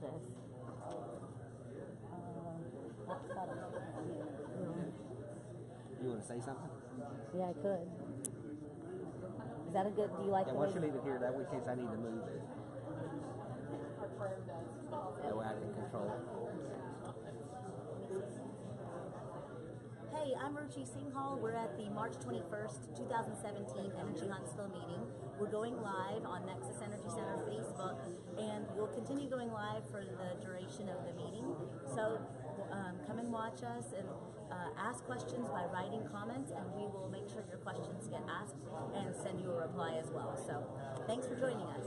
this. You want to say something? Yeah, I could. Is that a good? Do you like? Yeah, the once way you leave it here, that way in case I need to move it. That way I can control it. Hey, I'm Ruchi Singhal. We're at the March 21st, 2017 Energy Huntsville meeting. We're going live on Nexus Energy Center Facebook, and we'll continue going live for the duration of the meeting. So come and watch us and ask questions by writing comments, and we will make sure your questions get asked and send you a reply as well. So thanks for joining us.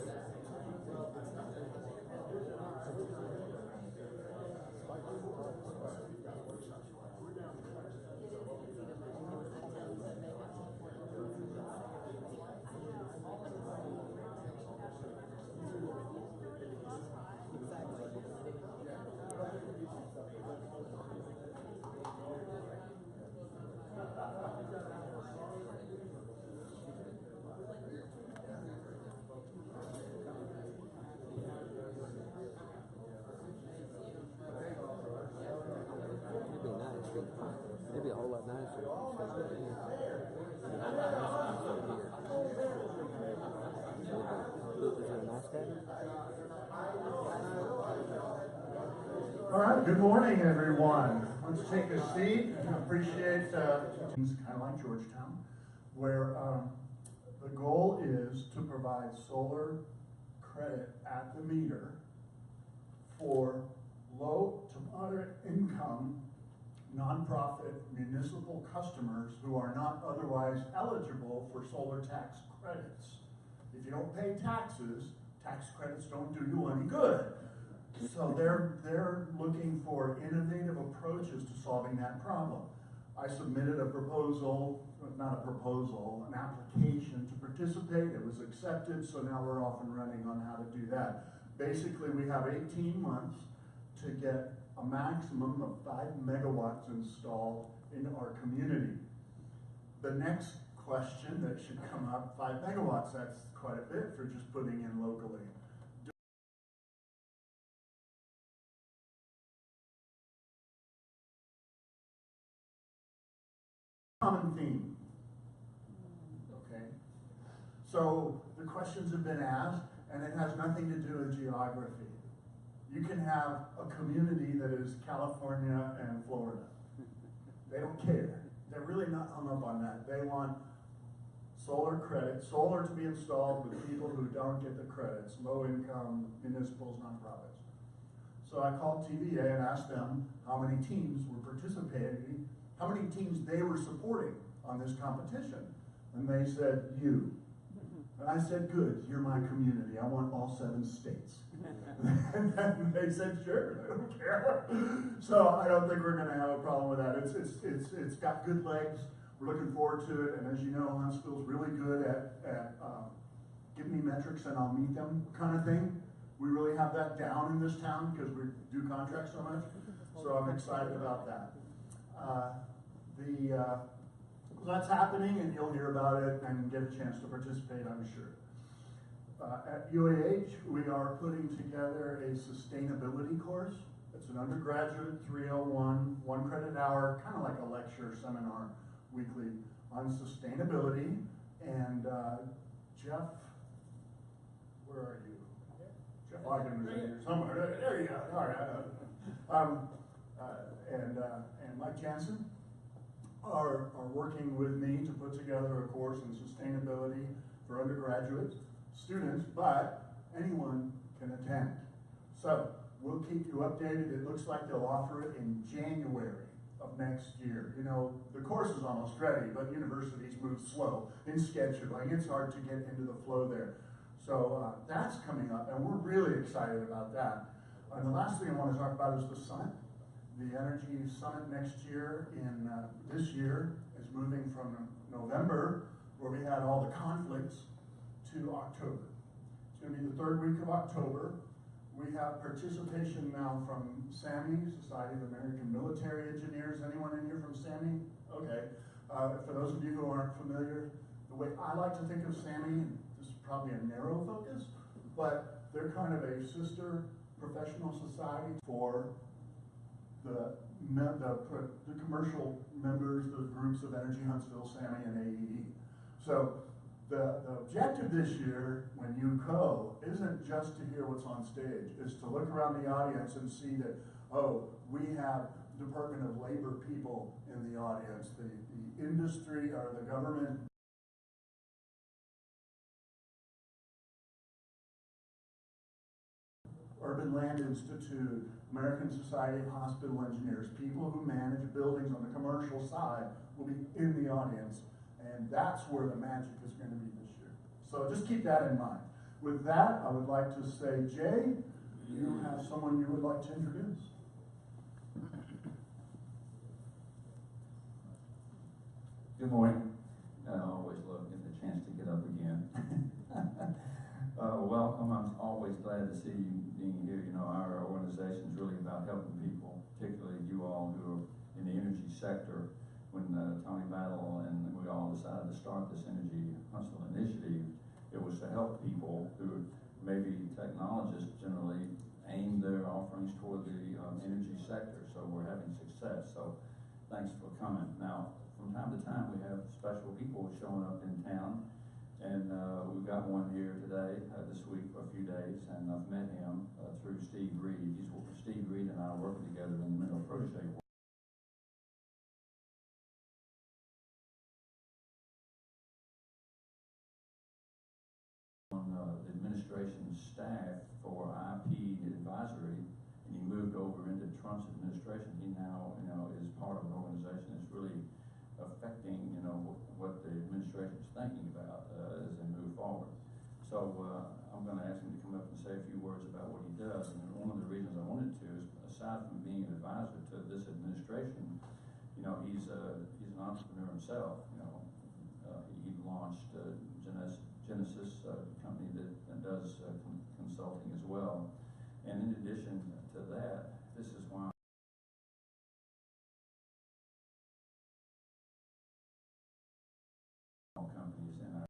It'd be a whole lot nicer if you stayed right here. Is there a nice guy? All right, good morning, everyone. Let's take a seat. I appreciate things kind of like Georgetown, where the goal is to provide solar credit at the meter for low to moderate income nonprofit municipal customers who are not otherwise eligible for solar tax credits. If you don't pay taxes, tax credits don't do you any good. So they're looking for innovative approaches to solving that problem. I submitted a proposal, not a proposal, an application to participate. It was accepted, so now we're off and running on how to do that. Basically, we have 18 months to get a maximum of 5 megawatts installed in our community. The next question that should come up, 5 megawatts, that's quite a bit for just putting in locally. Common theme, okay? So the questions have been asked, and it has nothing to do with geography. You can have a community that is California and Florida. They don't care. They're really not hung up on that. They want solar credit, solar to be installed with people who don't get the credits, low income municipals, nonprofits. So I called TVA and asked them how many teams were participating, how many teams they were supporting on this competition. And they said, you. And I said, good, you're my community. I want all 7 states. And then they said, sure, I don't care. So I don't think we're gonna have a problem with that. It's got good legs. We're looking forward to it. And as you know, Huntsville's really good at give me metrics and I'll meet them kind of thing. We really have that down in this town because we do contracts so much. So I'm excited about that. That's happening, and you'll hear about it and get a chance to participate, I'm sure. At UAH, we are putting together a sustainability course. It's an undergraduate 301, 1 credit hour, kind of like a lecture seminar weekly on sustainability. And Jeff, where are you? Jeff Ogden is in here somewhere. There you go. All right. And Mike Jansen are working with me to put together a course in sustainability for undergraduate students, but anyone can attend. So we'll keep you updated. It looks like they'll offer it in January of next year. You know, the course is almost ready, but universities move slow in scheduling. It's hard to get into the flow there. So that's coming up, and we're really excited about that. And the last thing I want to talk about is the summit. The Energy Summit next year this year is moving from November, where we had all the conflicts, to October. It's going to be the 3rd week of October. We have participation now from SAMI, Society of American Military Engineers. Anyone in here from SAMI? Okay. For those of you who aren't familiar, the way I like to think of SAMI, and this is probably a narrow focus, but they're kind of a sister professional society for the commercial members, the groups of Energy Huntsville, SAMI, and AEE. So the objective this year, when you go, isn't just to hear what's on stage. It's to look around the audience and see that, oh, we have Department of Labor people in the audience, the industry or the government. Urban Land Institute, American Society of Hospital Engineers, people who manage buildings on the commercial side will be in the audience, and that's where the magic is going to be this year. So just keep that in mind. With that, I would like to say, Jay, you have someone you would like to introduce. Good morning. I always love getting the chance to get up again. Welcome. I'm always glad to see you being here. You know, our organization is really about helping people, particularly you all who are in the energy sector. When Tommy Battle and we all decided to start this Energy Huntsville initiative, it was to help people who maybe technologists generally aim their offerings toward the energy sector. So we're having success. So thanks for coming. Now, from time to time, we have special people showing up in town, and we've got one here today, this week for a few days, and I've met him through Steve Reed. Steve Reed and I are working together in the Middle Crochet work. On the administration staff for IP advisory, and he moved over into Trump's administration. He now, is part of an organization that's really affecting, what the administration is thinking about as they move forward. So I'm going to ask him to come up and say a few words about what he does. And one of the reasons I wanted to is, aside from being an advisor to this administration, he's an entrepreneur himself. He launched Genesis company that does consulting as well. And in addition to that, this is why companies in our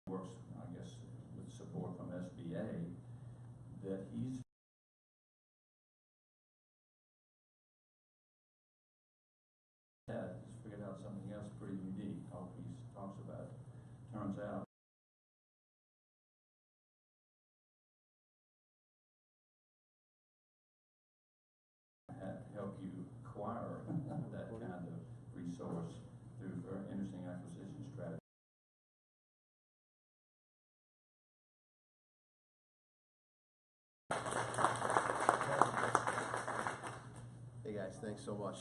works, I guess, with support from SBA, that he's figured out something else pretty unique. How he talks about it. Turns out help you acquire that kind of resource through very interesting acquisition strategy. Hey guys, thanks so much.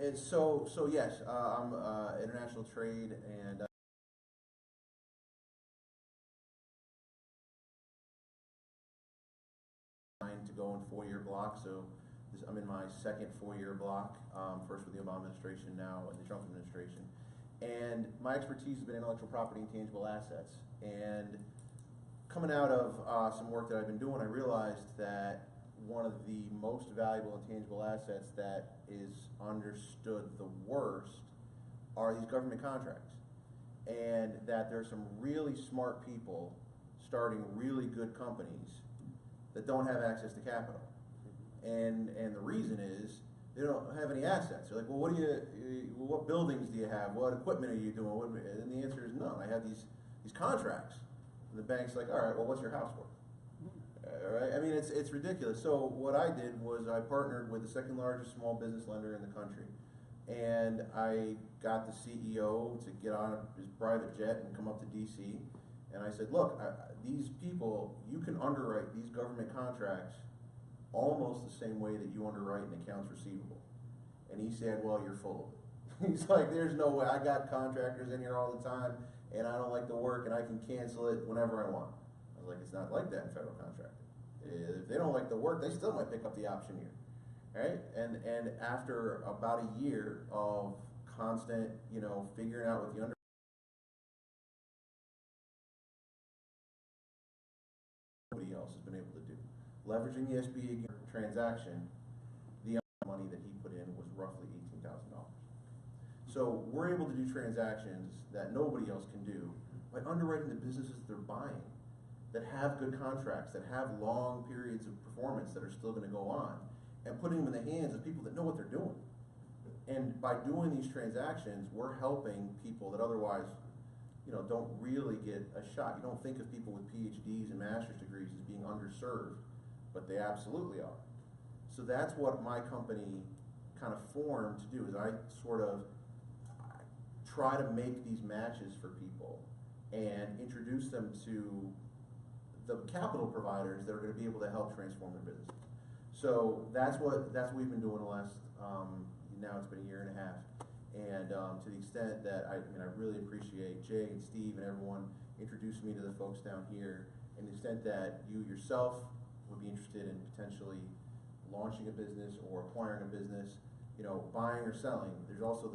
And so yes, I'm international trade and to go in 4-year blocks. So I'm in my second 4-year block. First with the Obama administration, now with the Trump administration. And my expertise has been intellectual property and tangible assets. And coming out of some work that I've been doing, I realized that one of the most valuable and tangible assets that is understood the worst are these government contracts. And that there's some really smart people starting really good companies that don't have access to capital. And the reason is they don't have any assets. They're like, well, what buildings do you have? What equipment are you doing? And the answer is none. I have these contracts. And the bank's like, all right, well, what's your house worth? All right, I mean, it's ridiculous. So what I did was I partnered with the second largest small business lender in the country. And I got the CEO to get on his private jet and come up to DC. And I said, look, these people, you can underwrite these government contracts almost the same way that you underwrite an accounts receivable. And he said, well, you're full of it. He's like, there's no way. I got contractors in here all the time, and I don't like the work, and I can cancel it whenever I want. I was like, it's not like that in federal contracting. If they don't like the work, they still might pick up the option year. Right? And after about a year of constant, figuring out what the nobody else has been able to do. Leveraging the SBA transaction, the money that he put in was roughly $18,000. So we're able to do transactions that nobody else can do by underwriting the businesses that they're buying, that have good contracts, that have long periods of performance that are still going to go on, and putting them in the hands of people that know what they're doing. And by doing these transactions, we're helping people that otherwise, don't really get a shot. You don't think of people with PhDs and master's degrees as being underserved, but they absolutely are. So that's what my company kind of formed to do, is I try to make these matches for people and introduce them to the capital providers that are going to be able to help transform their businesses. So that's what we've been doing the last, now it's been a year and a half. And to the extent that I really appreciate Jay and Steve and everyone introduced me to the folks down here, and the extent that you yourself would be interested in potentially launching a business or acquiring a business, buying or selling. There's also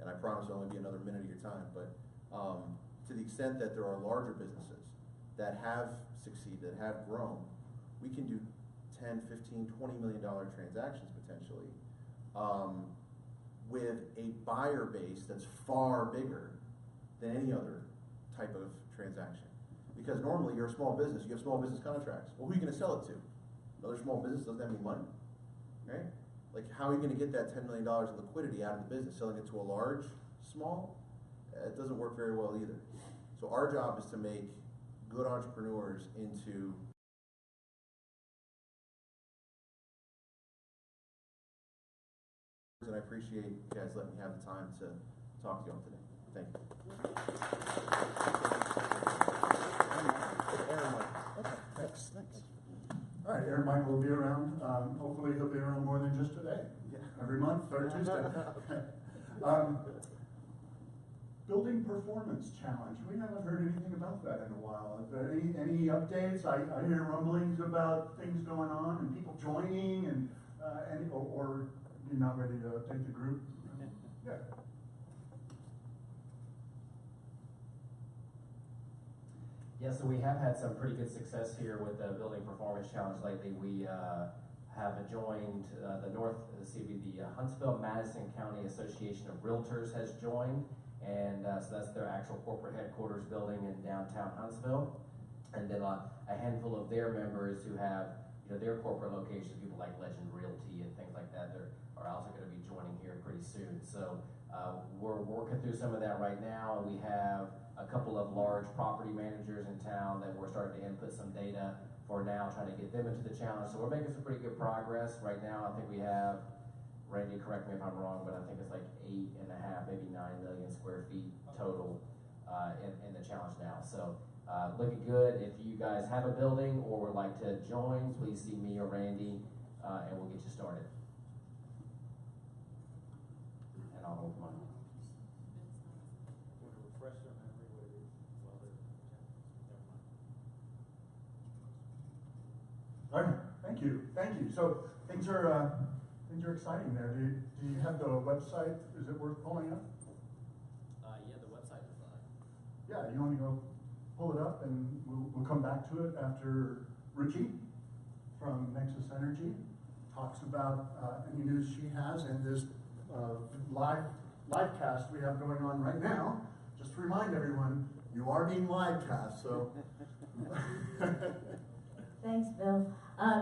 and I promise it'll only be another minute of your time, but to the extent that there are larger businesses that have succeeded, that have grown, we can do 10, 15, $20 million transactions potentially, with a buyer base that's far bigger than any other type of transaction. Because normally you're a small business, you have small business contracts. Well, who are you going to sell it to? Another small business doesn't have any money, right? Like, how are you going to get that $10 million of liquidity out of the business? Selling it to a large, small? It doesn't work very well either. So our job is to make good entrepreneurs into and I appreciate you guys letting me have the time to talk to you all today. Thank you. Thanks. All right, Aaron Mike will be around. Hopefully he'll be around more than just today. Yeah. Every month, third Tuesday. Building Performance Challenge. We haven't heard anything about that in a while. Is there any updates? I hear rumblings about things going on and people joining, and or you're not ready to take the group? Yeah. Yeah, so we have had some pretty good success here with the Building Performance Challenge lately. We have joined the Huntsville Madison County Association of Realtors has joined, and so that's their actual corporate headquarters building in downtown Huntsville. And then a handful of their members who have their corporate locations, people like Legend Realty and things like that, are also going to be joining here pretty soon. So we're working through some of that right now. We have a couple of large property managers in town that we're starting to input some data for now, trying to get them into the challenge. So we're making some pretty good progress right now. I think we have, Randy, correct me if I'm wrong, but I think it's like 8.5, maybe 9 million square feet total in the challenge now. So looking good. If you guys have a building or would like to join, please see me or Randy, and we'll get you started. And I'll hold mine. All right, thank you. So things are exciting there. Do you have the website? Is it worth pulling up? Yeah, the website is live. Yeah, you want to go pull it up, and we'll come back to it after Ruchi from Nexus Energy talks about any news she has and this live cast we have going on right now. Just to remind everyone, you are being live cast, so. Thanks, Bill.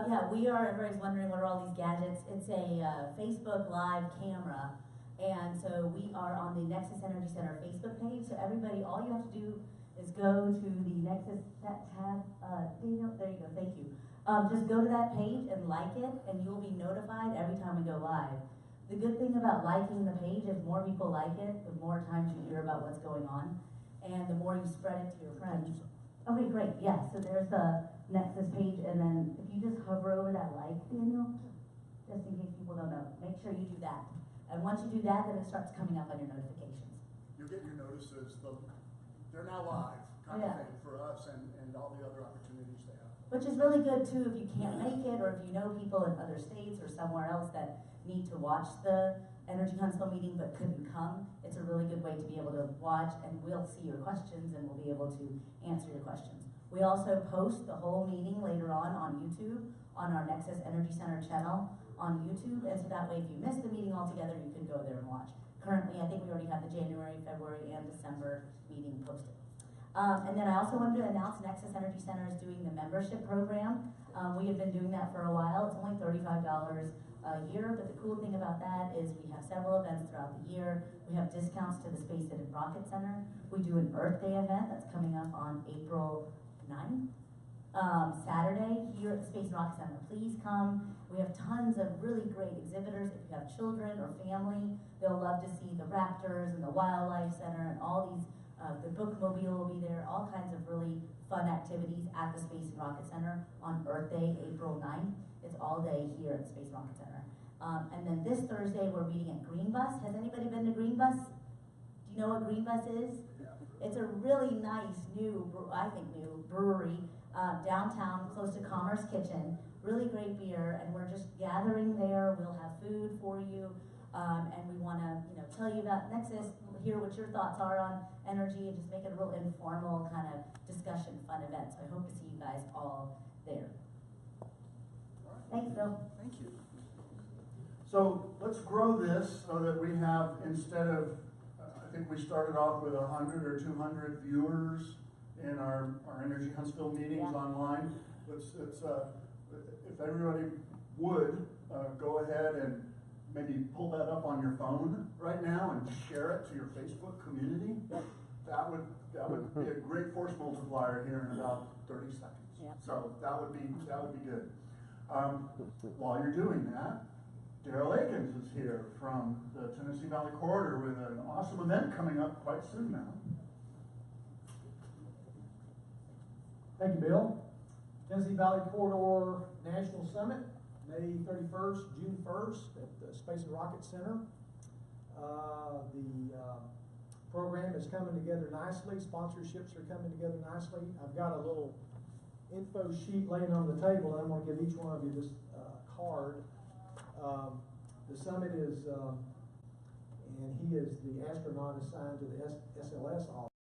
Yeah, we are, everybody's wondering what are all these gadgets. It's a Facebook Live camera, and so we are on the Nexus Energy Center Facebook page. So everybody, all you have to do is go to the Nexus tab. Daniel, there you go, thank you. Just go to that page and like it, and you'll be notified every time we go live. The good thing about liking the page is more people like it, the more times you hear about what's going on, and the more you spread it to your friends. Okay, great, yeah, so there's the Nexus page, and then if you just hover over that like, Daniel, just in case people don't know, make sure you do that. And once you do that, then it starts coming up on your notifications. You'll get your notices. They're now live, kind of thing, for us and all the other opportunities they have. Which is really good too if you can't make it, or if you know people in other states or somewhere else that need to watch the Energy Huntsville meeting but couldn't come. It's a really good way to be able to watch, and we'll see your questions and we'll be able to answer your questions. We also post the whole meeting later on YouTube, on our Nexus Energy Center channel on YouTube, and so that way if you miss the meeting altogether, you can go there and watch. Currently, I think we already have the January, February, and December meeting posted. And then I also wanted to announce Nexus Energy Center is doing the membership program. We have been doing that for a while. It's only $35 a year, but the cool thing about that is we have several events throughout the year. We have discounts to the Space and Rocket Center. We do an Earth Day event that's coming up on April 9th. Saturday here at the Space and Rocket Center. Please come. We have tons of really great exhibitors. If you have children or family, they'll love to see the Raptors and the Wildlife Center and all these, the Bookmobile will be there, all kinds of really fun activities at the Space and Rocket Center on Earth Day, April 9th. It's all day here at the Space and Rocket Center. And then this Thursday, we're meeting at Green Bus. Has anybody been to Green Bus? Do you know what Green Bus is? It's a really nice new, I think new, brewery downtown, close to Commerce Kitchen. Really great beer, and we're just gathering there. We'll have food for you, and we want to, tell you about Nexus, hear what your thoughts are on energy, and just make it a real informal kind of discussion, fun event. So I hope to see you guys all there. Thanks, Bill. Thank you. So let's grow this so that we have, instead of, I think we started off with 100 or 200 viewers in our Energy Huntsville meetings online. Let's if everybody would go ahead and maybe pull that up on your phone right now and share it to your Facebook community. That would be a great force multiplier here in about 30 seconds. So that would be good. While you're doing that, Daryl Akins is here from the Tennessee Valley Corridor with an awesome event coming up quite soon now. Thank you, Bill. Tennessee Valley Corridor National Summit, May 31st, June 1st at the Space and Rocket Center. The program is coming together nicely. Sponsorships are coming together nicely. I've got a little info sheet laying on the table, and I'm going to give each one of you this card. The summit is, and he is the astronaut assigned to the SLS office.